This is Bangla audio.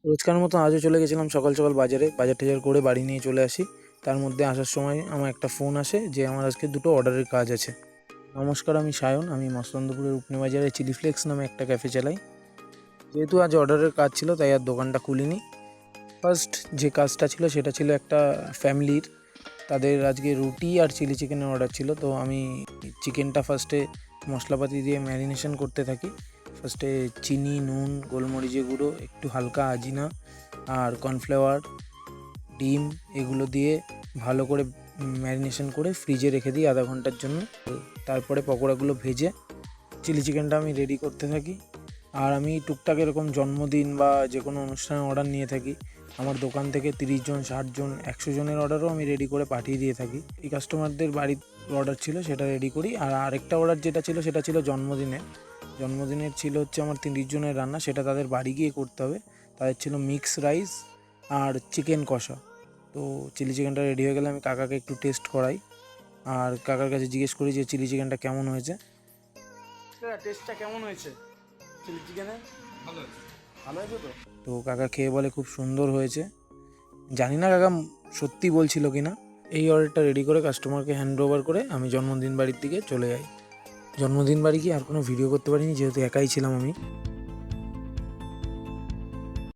রোজকার মতো আজও চলে গেছিলাম সকাল সকাল বাজারে, বাজার টাজার করে বাড়ি নিয়ে চলে আসি। তার মধ্যে আসার সময় আমার একটা ফোন আসে যে আমার আজকে দুটো অর্ডারের কাজ আছে। নমস্কার, আমি সায়ন। আমি মসলন্দপুরের উপনি বাজারে চিলি ফ্লেক্স নামে একটা ক্যাফে চালাই। যেহেতু আজ অর্ডারের কাজ ছিল তাই আর দোকানটা খুলিনি। ফার্স্ট যে কাজটা ছিল সেটা ছিল একটা ফ্যামিলির, তাদের আজকে রুটি আর চিলি চিকেনের অর্ডার ছিল। তো আমি চিকেনটা ফার্স্টে মশলাপাতি দিয়ে ম্যারিনেশন করতে থাকি। ফার্স্টে চিনি, নুন, গোলমরিচের গুঁড়ো, একটু হালকা আজিনা আর কর্নফ্লাওয়ার, ডিম এগুলো দিয়ে ভালো করে ম্যারিনেশন করে ফ্রিজে রেখে দিই আধা ঘন্টার জন্য। তারপরে পকোড়াগুলো ভেজে চিলি চিকেনটা আমি রেডি করতে থাকি। আর আমি টুকটাক এরকম জন্মদিন বা যে কোনো অনুষ্ঠানের অর্ডার নিয়ে থাকি। আমার দোকান থেকে 30 জন, 60 জন, 100 জনের অর্ডারও আমি রেডি করে পাঠিয়ে দিয়ে থাকি। এই কাস্টমারদের বাড়ির অর্ডার ছিল সেটা রেডি করি। আর আরেকটা অর্ডার যেটা ছিল সেটা ছিল জন্মদিনের ছিল হচ্ছে আমার 30 জনের রান্না, সেটা তাদের বাড়ি গিয়ে করতে হবে। তাদের ছিল মিক্স রাইস আর চিকেন কষা। তো চিলি চিকেনটা রেডি হয়ে গেলে আমি কাকাকে একটু টেস্ট করাই আর কাকার কাছে জিজ্ঞেস করি যে চিলি চিকেনটা কেমন হয়েছে। টেস্টটা কেমন হয়েছে চিলি চিকেনের? ভালো হয়েছে। ভালো হয়েছে তো? তো কাকা খেয়ে বলে খুব সুন্দর হয়েছে। জানি না কাকা সত্যি বলছিল কি না। এই অর্ডারটা রেডি করে কাস্টমারকে হ্যান্ড ওভার করে আমি জন্মদিন বাড়ির দিকে চলে যাই। জন্মদিন বাড়ি গিয়ে আর কোনো ভিডিও করতে পারিনি যেহেতু একাই ছিলাম আমি।